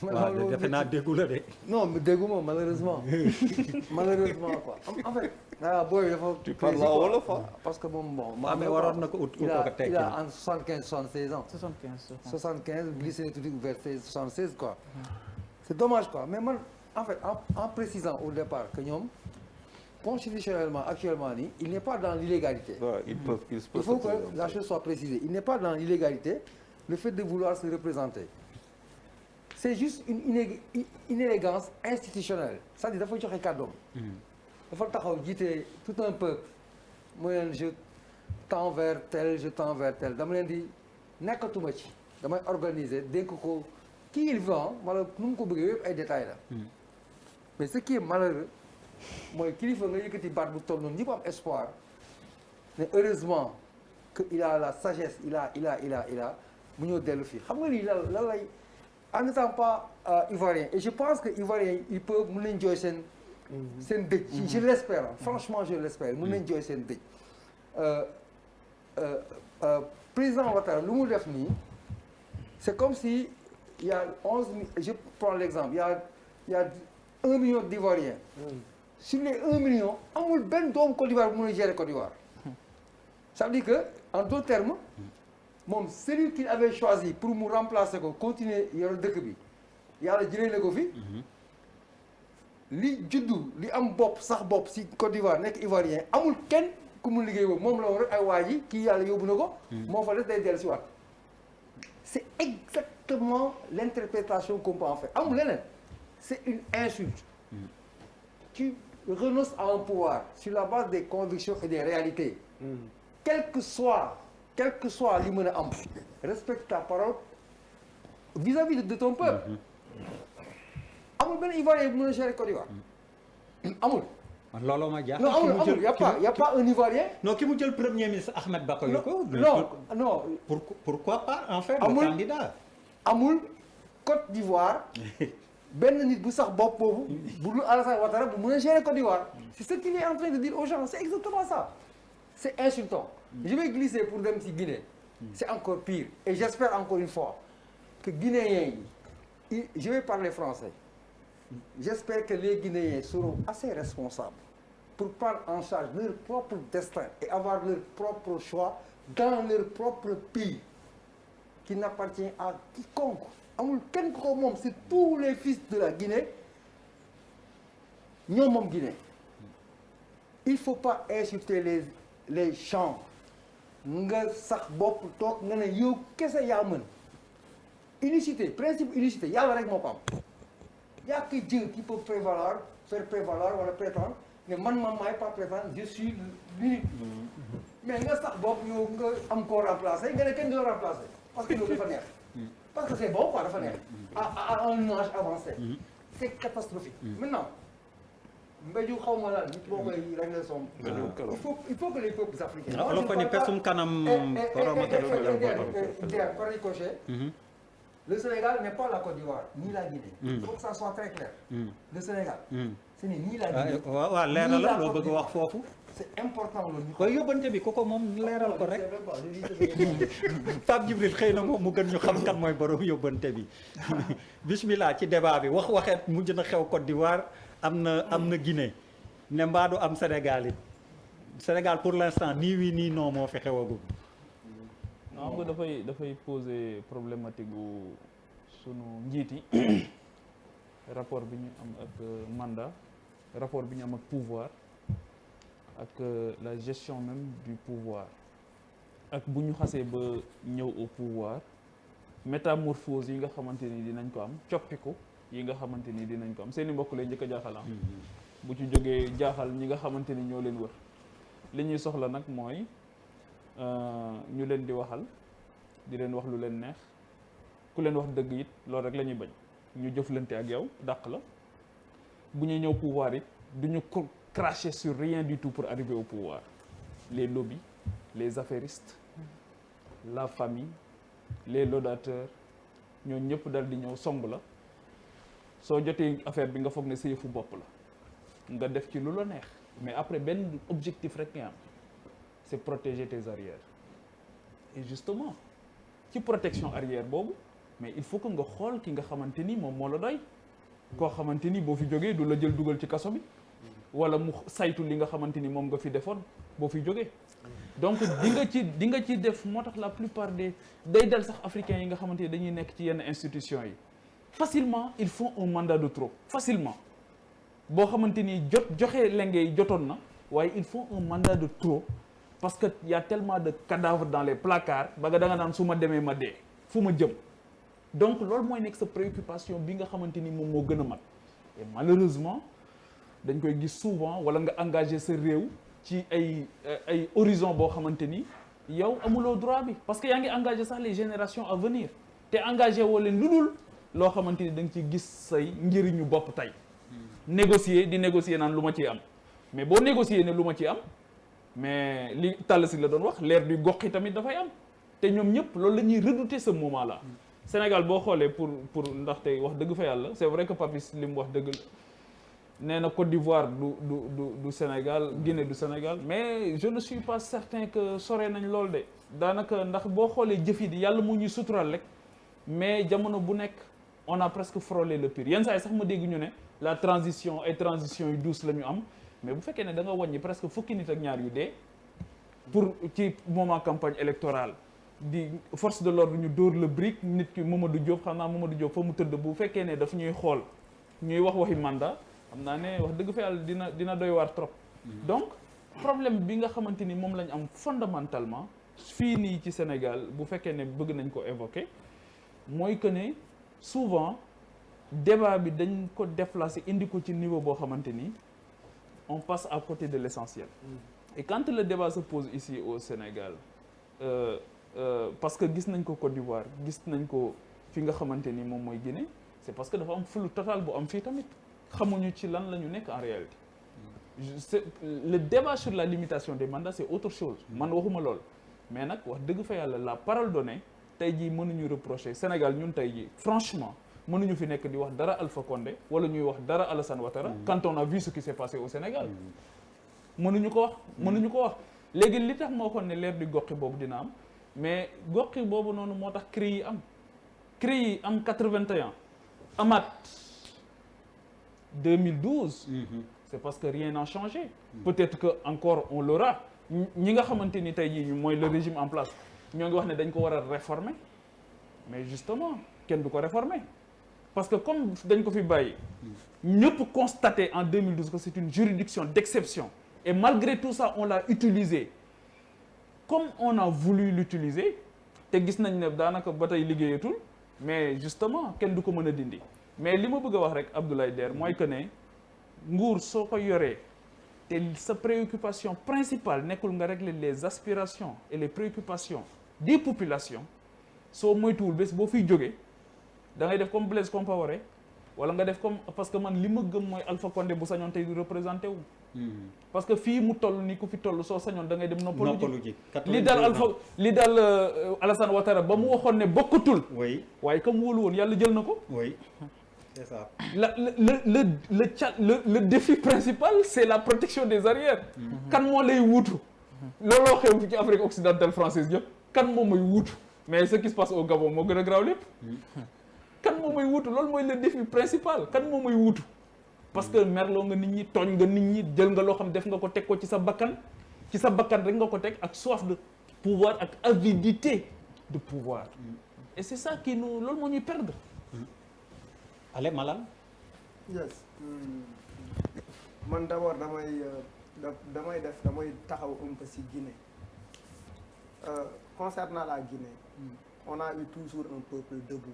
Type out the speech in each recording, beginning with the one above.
waaw defe naa déggu la de. non déggu ma malheureusement malheureusement quoi en fait. booy dafa. tu parles wolof parce que moom bon. mais waroon na ko ut ko tekki. il a entre 75 76 ans. 75 glissé tuuti vers 76 quoi. c'est dommage quoi mais man en fait en précisant au départ que ñoom constitutionnellement actuellement nii il n'est pas dans l'illégalité. Ouais, il faut que la chose soit précisée il n'est pas dans l'illégalité le fait de vouloir se représenter. c'est juste une inélégance institutionnelle c'est-à-dire dafa joxe kàddoom. dafa taxaw jiite tout un peuple mu leen je tends vers tel dama leen di nekkatuma ci damay organiser dénk ko qui il veut wala nu mu ko bëggee yëpp ay détails la. mais ce qui est malheureux mooy kilifa nga yëkkati baat bu toll noonu ñëpp am espoir mais heureusement que il a la sagesse il a mu ñëw dellu fii xam nga lii lan lay. en n'étant pas ivoirien et je pense que ivoirien ils peuvent mën nañ jooy seen dëj je l'espère franchement je l'espère mën nañ jooy seen dëj président Ouattara lu mu def nii c'est comme si il y a 11 je prends l'exemple il y a 1 million d'Ivoiriens sur les 1 million amul benn doomu Côte d'Ivoire bu mën a gérer Côte d'Ivoire ça veut dire que en d'autres termes moom celui qu'il avait choisi pour mu remplacer ko continuer yor dëkk bi yàlla jëlee na ko fi li juddu li am bopp sax bopp si Côte d'Ivoire nekk ivoirien amul kenn ku mu liggéey boobu moom la woon rek ay waa ji kii yàlla yóbbu na ko moo fa des day dellu si waat c'est exactement l'interprétation qu'on peut en faire amul leneen c'est une insulte tu renonces à un pouvoir sur la base des convictions et des réalités quel que soit li mën a am respecte ta parole vis-à-vis de ton peuple amul benn Ivoirien bu mën a gérer Côte d'Ivoire amul. man looloo ma jaaxal. non amul y a pas un Ivoirien. non ki mu jël premier ministre Ahmed Bakayoko. non pourquoi pas en fait le candidat. amul Côte d'Ivoire benn nit bu sax bopp boobu bu dul Alassane Ouattara bu mën a gérer Côte d'Ivoire c'est ce qu'il est en train de dire aux gens c'est exactement ça. c'est insultant. Je vais glisser pour dem ci Guinée. C'est encore pire et j'espère encore une fois que Guinéens yi je vais parler français. J'espère que les Guinéens seront assez responsables pour prendre en charge leur propre destin et avoir leur propre choix dans leur propre pays qui n'appartient à quiconque. amul kenn ku ko moom c'est tous les fils de la Guinée ñoo moom Guinée. Il faut pas insulter les champs nga sax bopp toog nga ne yow kese yaa mën unicité principe unicité yàlla rek moo ko am y'a que Dieu qui peut faire prévaloir wala prétendre ne man maay pas prétendre je suis l'unique mais nga sax bopp yow nga am koo remplacer nga ne kenn du la remplacer parce que loolu dafa neex parce que c'est bon quoi dafa neex à un âge avancé c'est catastrophique maintenant mbéju xaw ma lan nit boo koy régler son il faut que les peuples africains alo ko ni pesum kanam par ricochet le Sénégal n'est pas la Côte d'Ivoire ni la Guinée il faut que ça soit très clair le Sénégal ce n'est ni la Guinée waaw leeral la loo bëgg wax foofu c'est important loolu koy yóbbante bi ko moom leeral ko rek Pape Djibril xëy na moom mu gën ñu xam kan mooy borom yóbbante bi bismillah ci débat bi waxeet mujj na xew Côte d'Ivoire am na Guinée ne mbaa du am Sénégal it Sénégal pour l'instant nii oui nii non moo fi xewagum. non nga dafay poser problématique gu sunu njiiti rapport bi ñu am ak mandat rapport bi ñu am ak pouvoir ak la gestion même du pouvoir ak bu ñu xasee ba ñëw au pouvoir métamorphose yi nga xamante ni dinañ ko am coppiku yi nga xamante ni dinañ ko am seeni mbokk lay njëkk a jaaxal bu ci jógee jaaxal ñi nga xamante ni ñoo leen wër li ñuy soxla nag mooy ñu leen di waxal di leen wax lu leen neex ku leen wax dëgg it loolu rek la ñuy bañ ñu jëflante ak yow dàq la bu ñuy ñëw pouvoir it du ñu cracher sur rien du tout pour arriver au pouvoir les lobbies les affairistes la famille les laudateurs ñoo ñëpp dal di ñëw song la soo jotee affaire bi nga foog ne sa yëfu bopp la nga def ci lu la neex mais après benn objectif rek nga am c'est protéger tes arrières et justement ci protection arrière boobu mais il faut que nga xool ki nga xamante ni moom moo la doy koo xamante ni boo fi jógee du la jël dugal ci kaso bi wala mu saytu li nga xamante ni moom nga fi defoon boo fi jógee donc di nga ci def moo tax la plupart des day dal sax africains yi nga xamante ni dañuy nekk ci yenn institutions yi facilement ils font un mandat de trop facilement boo xamante ni joxe lenge yi jotoon na waaye ils font un mandat de trop parce que y a tellement de cadavres dans les placards ba nga da nga naan su ma demee ma dee fu ma jëm donc loolu mooy nekk sa préoccupation bi nga xamante ni moom moo gën a mat et malheureusement dañ koy gis souvent wala nga engagé sa réew ci ay horizon boo xamante ni yow amuloo droit bi parce que yaa ngi engagé sax les générations à venir te engagé woo leen lu dul loo xamante ni da nga ci gis say njëriñu bopp tey négocier di négocier naan lu ma ciy am mais boo négocier ne lu ma ciy am mais li tàll si la doon wax leer du gox yi tamit dafay am te ñoom ñëpp loolu la ñuy redouter ce moment là Sénégal boo xoolee pour ndaxte wax dëgg fa yàlla c'est vrai que Papis li mu wax dëgg la nee na Côte d'Ivoire du Sénégal Guinée du Sénégal mais je ne suis pas certain que sore nañ lool de daanaka ndax boo xoolee jëf yi di yàlla mu ñuy sutural rek mais jamono bu nekk on a presque frôlé le pire yenn saa yi sax ma dégg ñu ne la transition ay transition yu douce la ñu am mais bu fekkee ne da nga wàññi presque fukki nit ak ñaar yu dee pour ci moment campagne électorale di force de l'ordre ñu dóor le brique nit ki Mamadou Diop xam naa Mamadou Diop fa mu tëdd bu fekkee ne daf ñuy xool ñuy waxi mandat xam naa ne wax dëgg fa yàlla dina doy waar trop donc problème bi nga xamante ni moom lañ am fondamentalement fii nii ci Sénégal bu fekkee ne bëgg nañ ko évoquer mooy que ne souvent débat bi dañ ko déplacer indi ko ci niveau boo xamante ni on passe à côté de l'essentiel et quand le débat se pose ici au Sénégal parce que gis nañ ko Côte d'Ivoire gis nañ ko fi nga xamante ni moom mooy Guinée c'est parce que dafa am flou total bu am fii tamit xamuñu ci lan la ñu nekk en réalité le débat sur la limitation des mandats c'est autre chose man waxuma lool mais nag wax dëgg fa yàlla la parole donnée tey jii mënuñu reprocher Sénégal ñun tey jii franchement mënuñu fi nekk di wax dara Alpha Condé wala ñuy wax dara Alassane Ouattara quand on a vu ce qui s'est passé au Sénégal mënuñu ko wax léegi li tax moo xoon ne leer di goxi boobu dina am mais goxi boobu noonu moo tax CREI yi am 81 amaat 2012 c'est parce que rien n'a changé peut-être que encore on l'aura ñi nga xamante ni tey jii mooy le régime en place ñoo ngi wax ne dañ ko war a réformer mais justement kenn du ko réformer parce que comme dañ ko fi bàyyi ñëpp constaté en 2012 que c'est une juridiction d'exception et malgré tout ça on l'a utilisé comme on a voulu l'utiliser te gis nañ ne daanaka ba tey liggéeyatul mais justement kenn du ko mën a dindi mais li ma bëgg a wax rek Abdoulaye Der mooy que ne nguur soo ko yoree te sa préoccupation principale nekkul nga régler les aspirations et les préoccupations des populations soo moytuwul bés boo fiy jógee da ngay def comme Blaise Compaoré wala nga def comme parce que man li ma gëm mooy Alpha Condé bu sañoon tey du représenté wu parce que fii mu toll ni ku fi toll soo sañoon da ngay dem noppalu ji li dal Alassane Ouattara ba mu waxoon ne bokkatul waaye comme wóolu woon yàlla jël na ko c'est ça le défi principal c'est la protection des arrières kan moo lay wuutu looloo xew ci Afrique occidentale française yëpp kan moo may wuutu mais ce qui se passe au Gabon moo gën a graaw lépp kan moo may wuutu loolu mooy le défi principal kan moo may wuutu parce que merloo nga nit ñi tooñ nga nit ñi jël nga loo xam def nga ko teg ko ci sa bakkan rek nga ko teg ak soif de pouvoir ak avidité de pouvoir et c'est ça qui nous loolu moo ñuy perdre allez Malal yes man d'abord damay taxaw un peu ci Guinée concernant la Guinée on a eu toujours un peuple debout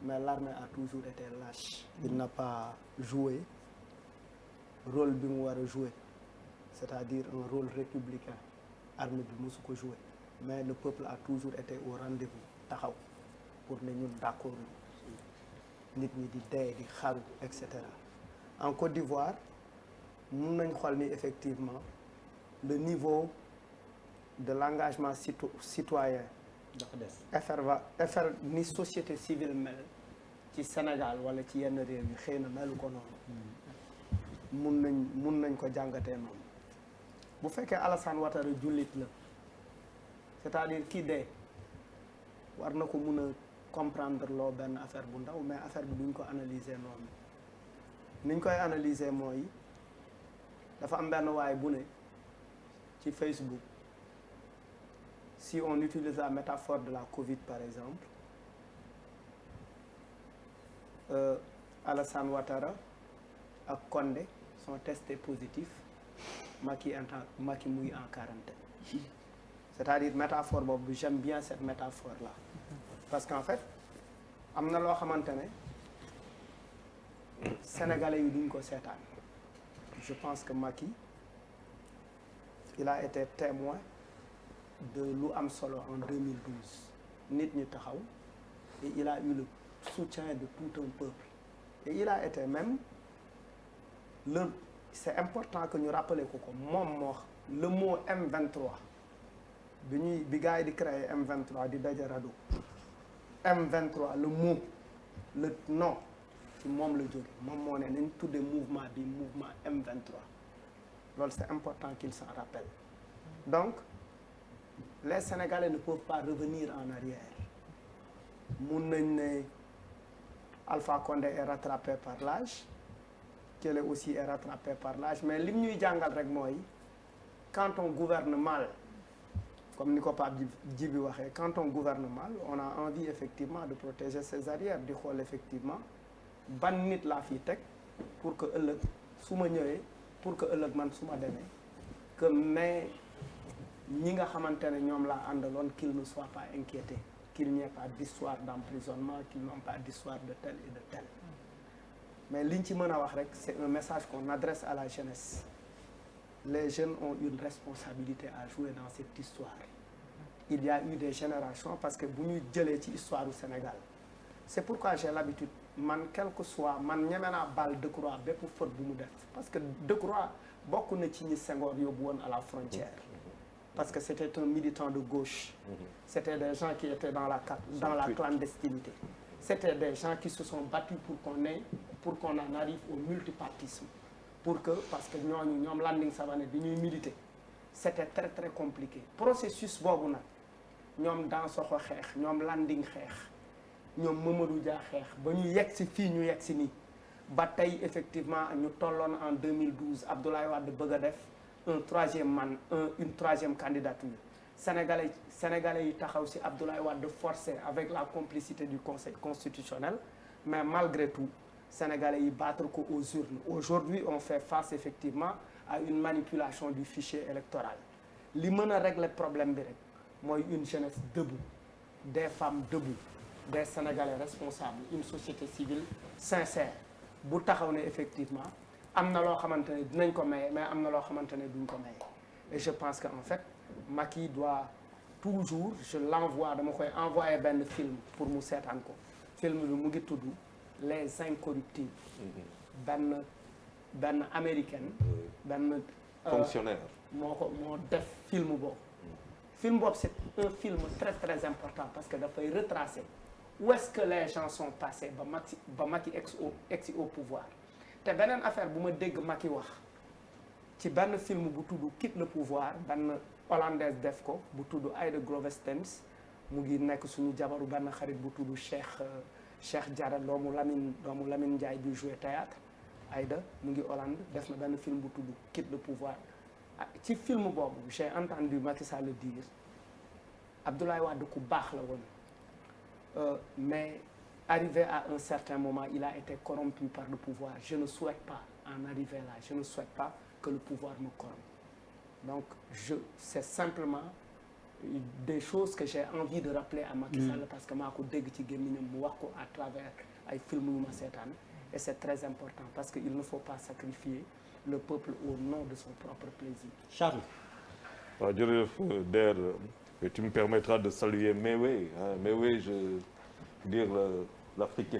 mais l'armée a toujours été lâche il n'a pas joué rôle bi mu war a jouer c'est-à-dire un rôle républicain armée bi mosu ko jouer mais le peuple a toujours été au rendez-vous taxaw pour ne ñun d'accord nit ñi di dee di xaru et cetera en Côte d'Ivoire mun nañ xool ni effectivement le niveau de l'engagement citoyen dafa des ni société civile mel ci Sénégal wala ci yenn réew yi xëy na melu ko noonu mun nañ ko jàngatee noonu bu fekkee Alassane Ouattara jullit la c'est-à-dire kii dee war na ko mun a comprendre loo benn affaire bu ndaw mais affaire bi duñ ko analyser noonu niñ koy analyser mooy dafa am benn waay bu ne ci Facebook si on utilise la métaphore de la Covid par exemple Alassane Ouattara ak Condé sont testés positifs Macky mu ngi en quarantaine c'est-à-dire métaphore boobu j'aime bien cette métaphore là parce qu'en fait am na loo xamante ne sénégalais yi duñ ko seetaan je pense que Macky il a été témoin de lu am solo en 2012 nit ñi taxaw et il a eu le soutien de tout un peuple et il a été même c'est important que ñu rappeler ko moom moo le mot M23 bi gars yi di créer M23 di daje rado M23 le mot le nom ci moom la jóge moom moo ne nañ tuddee mouvement bi mouvement M23 loolu c'est important qu'il s'en rappelle donc les Sénégalais ne peuvent pas revenir en arrière mun nañ ne Alpha Condé est rattrapé par l'âge Kelle aussi est rattrapé par l'âge mais lim ñuy jàngal rek mooy quand on gouverne mal comme ni ko Pape Djibi waxee quand on gouverne mal on a envie effectivement de protéger ses arrières di xool effectivement ban nit laa fi teg pour que ëllëg su ma ñëwee pour que ëllëg man su ma demee que mais ñi nga xamante ne ñoom laa àndaloon qu'ils ne soient pas inquiétés qu'il n'y ait pas d'histoire d'emprisonnement qu'ils n'ont pas d'histoire de tel et de tel mais liñ ci mën a wax rek c'est un message qu'on adresse à la jeunesse les jeunes ont une responsabilité à jouer dans cette histoire il y a eu des générations parce que bu ñu jëlee ci histoire du Sénégal c'est pourquoi j'ai l'habitude man quel que soit man ñeme naa baal Decroix bépp faute bu mu def parce que Decroix bokk na ci ñi Senghor yóbbu woon à la frontière parce que c'était un militant de gauche c'était des gens qui étaient dans la clandestinité c'était des gens qui se sont battus pour qu'on en arrive au multipartisme parce que ñoom Landing Savané bi ñuy militer c'était très très compliqué processus boobu nag ñoom Dansokho xeex ñoom Landing xeex ñoom Mamadou Dia xeex ba ñu yegg si fii ñu yegg si nii ba tey effectivement ñu tolloon en 2012 Abdoulaye Wade bëgg a def une troisième candidature sénégalais yi taxaw si Abdoulaye Wade forcé avec la complicité du Conseil constitutionnel mais malgré tout sénégalais yi battre ko aux urnes aujourd'hui on fait face effectivement à une manipulation du fichier électoral li mën a régler problème bi rek mooy une jeunesse debout des femmes debout des sénégalais responsables une société civile sincère bu taxaw ne effectivement am na loo xamante ne dinañ ko maye mais am na loo xamante ne duñ ko maye et je pense que en fait Macky doit toujours je l'envoie dama koy envoyer benn film pour mu seetaan ko film bi mu ngi tudd Les Incorruptibles benn américaine benn fonctionnaire moo def film boobu c'est un film très très important parce que dafay retracer où est-ce que les gens sont passés ba Macky egsi au pouvoir te beneen affaire bu ma dégg Macky wax ci benn film bu tudd Quitte le pouvoir benn hollandaise def ko bu tudd Aïda Grovestens mu ngi nekk suñu jabaru benn xarit bu tudd Cheikh Diarra doomu Lamine Ndiaye bi jouer théâtre Aïda mu ngi Hollande def na benn film bu tudd Quitte le pouvoir ci film boobu j'ai entendu Macky Sall le dire Abdoulaye Wade ku baax la woon mais arrivé à un certain moment il a été corrompu par le pouvoir je ne souhaite pas en arriver là je ne souhaite pas que le pouvoir me corrompe donc c'est simplement des choses que j'ai envie de rappeler à Macky Sall parce que maa ko dégg ci gémmiñam mu wax ko à travers ay film yu ma seetaan et c'est très important parce que il ne faut pas sacrifier le peuple au nom de son propre plaisir. Charles. waaw jërëjëf Der tu me permettras de saluer Mewe Mewe je veux dire l'Afrique est